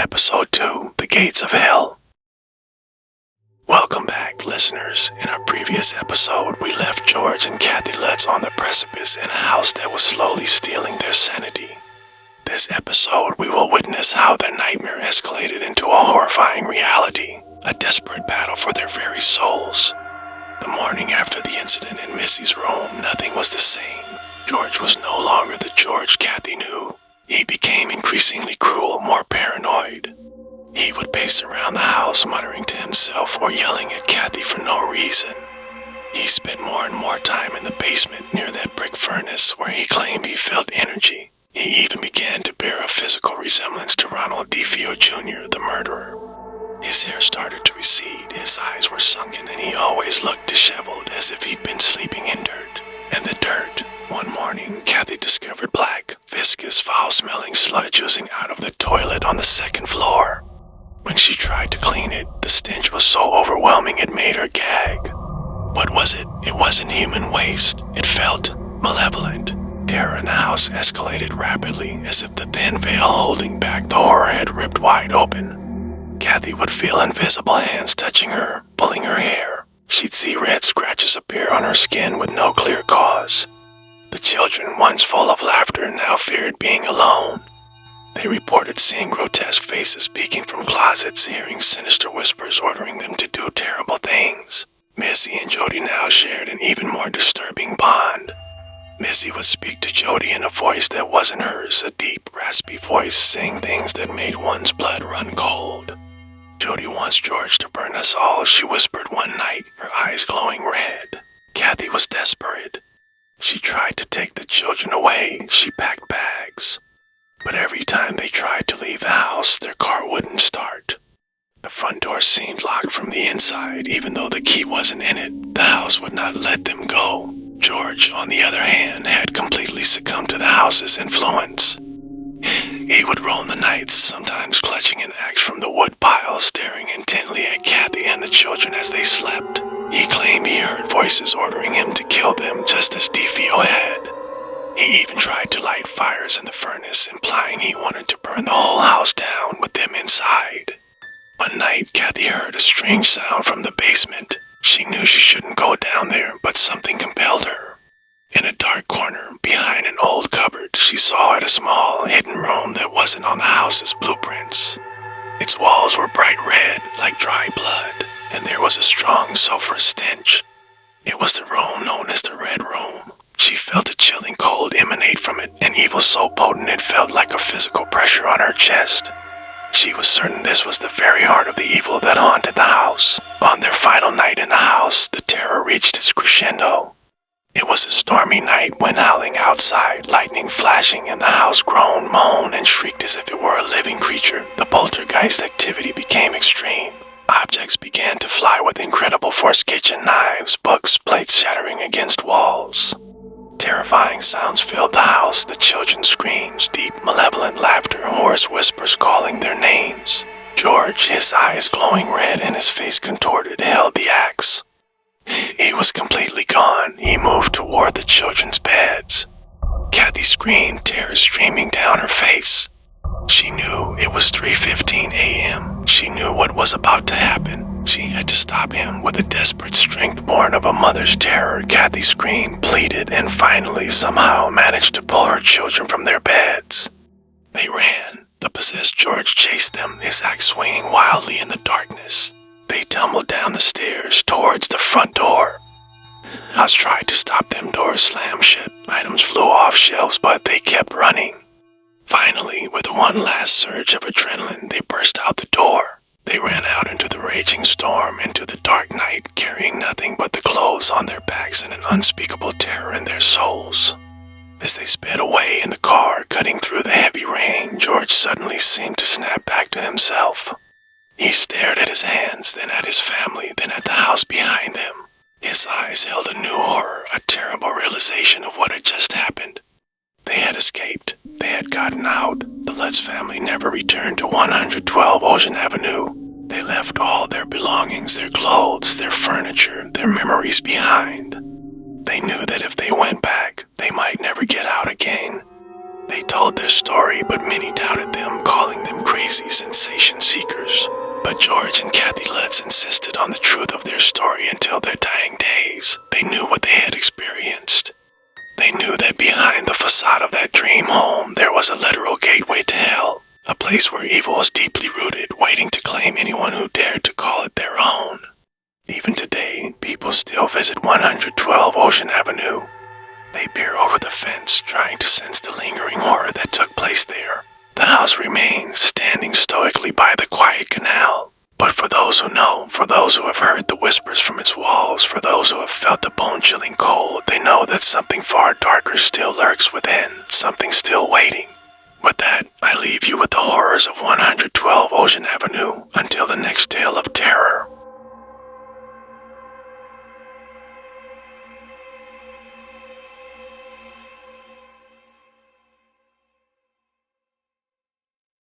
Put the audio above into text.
Episode 2, The Gates of Hell. Welcome back, listeners. In our previous episode, we left George and Kathy Lutz on the precipice in a house that was slowly stealing their sanity. This episode, we will witness how their nightmare escalated into a horrifying reality, a desperate battle for their very souls. The morning after the incident in Missy's room, nothing was the same. George was no longer the George Kathy knew. He became increasingly cruel, more paranoid. He would pace around the house muttering to himself or yelling at Kathy for no reason. He spent more and more time in the basement near that brick furnace where he claimed he felt energy. He even began to bear a physical resemblance to Ronald DeFeo Jr., the murderer. His hair started to recede, his eyes were sunken, and he always looked disheveled as if he'd been sleeping in dirt. And the dirt. One morning, Kathy discovered black, viscous, foul-smelling sludge oozing out of the toilet on the second floor. When she tried to clean it, the stench was so overwhelming it made her gag. What was it? It wasn't human waste. It felt malevolent. Terror in the house escalated rapidly, as if the thin veil holding back the horror had ripped wide open. Kathy would feel invisible hands touching her, pulling her hair. She'd see red scratches appear on her skin with no clear cause. The children, once full of laughter, now feared being alone. They reported seeing grotesque faces peeking from closets, hearing sinister whispers ordering them to do terrible things. Missy and Jody now shared an even more disturbing bond. Missy would speak to Jody in a voice that wasn't hers, a deep, raspy voice saying things that made one's blood run cold. Jody wants George to burn us all, she whispered one night, her eyes glowing red. Kathy was desperate. She tried to take the children away. She packed bags. But every time they tried to leave the house, their car wouldn't start. The front door seemed locked from the inside, even though the key wasn't in it. The house would not let them go. George, on the other hand, had completely succumbed to the house's influence. He would roam the nights, sometimes clutching an axe from the wood pile, staring intently at Kathy and the children as they slept. He claimed he heard voices ordering him to kill them, just as DeFeo had. He even tried to light fires in the furnace, implying he wanted to burn the whole house down with them inside. One night, Kathy heard a strange sound from the basement. She knew she shouldn't go down there, but something compelled her. In a dark corner, behind an old cupboard, she saw a small, hidden room that wasn't on the house's blueprints. Its walls were bright red, like dry blood, and there was a strong sulfurous stench. It was the room known as the Red Room. She felt a chilling cold emanate from it, an evil so potent it felt like a physical pressure on her chest. She was certain this was the very heart of the evil that haunted the house. On their final night in the house, the terror reached its crescendo. It was a stormy night, wind howling outside, lightning flashing, and the house groaned, moaned, and shrieked as if it were a living creature. The poltergeist activity became extreme. Objects began to fly with incredible force, kitchen knives, books, plates shattering against walls. Terrifying sounds filled the house, the children's screams, deep, malevolent laughter, hoarse whispers calling their names. George, his eyes glowing red and his face contorted, held the axe. He was completely gone. He moved toward the children's beds. Kathy screamed, tears streaming down her face. She knew it was 3:15 a.m. She knew what was about to happen. She had to stop him. With a desperate strength born of a mother's terror, Kathy screamed, pleaded, and finally somehow managed to pull her children from their beds. They ran. The possessed George chased them, his axe swinging wildly in the darkness. They tumbled down the stairs towards the front door. House tried to stop them, doors slammed shut. Items flew off shelves, but they kept running. Finally, with one last surge of adrenaline, they burst out the door. They ran out into the raging storm, into the dark night, carrying nothing but the clothes on their backs and an unspeakable terror in their souls. As they sped away in the car, cutting through the heavy rain, George suddenly seemed to snap back to himself. He stared at his hands, then at his family, then at the house behind them. His eyes held a new horror, a terrible realization of what had just happened. They had escaped. They had gotten out. The Lutz family never returned to 112 Ocean Avenue. They left all their belongings, their clothes, their furniture, their memories behind. They knew that if they went back, they might never get out again. They told their story, but many doubted them, calling them crazy sensation seekers. But George and Kathy Lutz insisted on the truth of their story until their dying days. They knew what they had experienced. They knew that behind the facade of that dream home, there was a literal gateway to hell. A place where evil was deeply rooted, waiting to claim anyone who dared to call it their own. Even today, people still visit 112 Ocean Avenue. They peer over the fence, trying to sense the lingering horror that took place there. The house remains, standing stoically by the quiet canal. But for those who know, for those who have heard the whispers from its walls, for those who have felt the bone-chilling cold, they know that something far darker still lurks within, something still waiting. With that, I leave you with the horrors of 112 Ocean Avenue until the next tale of terror.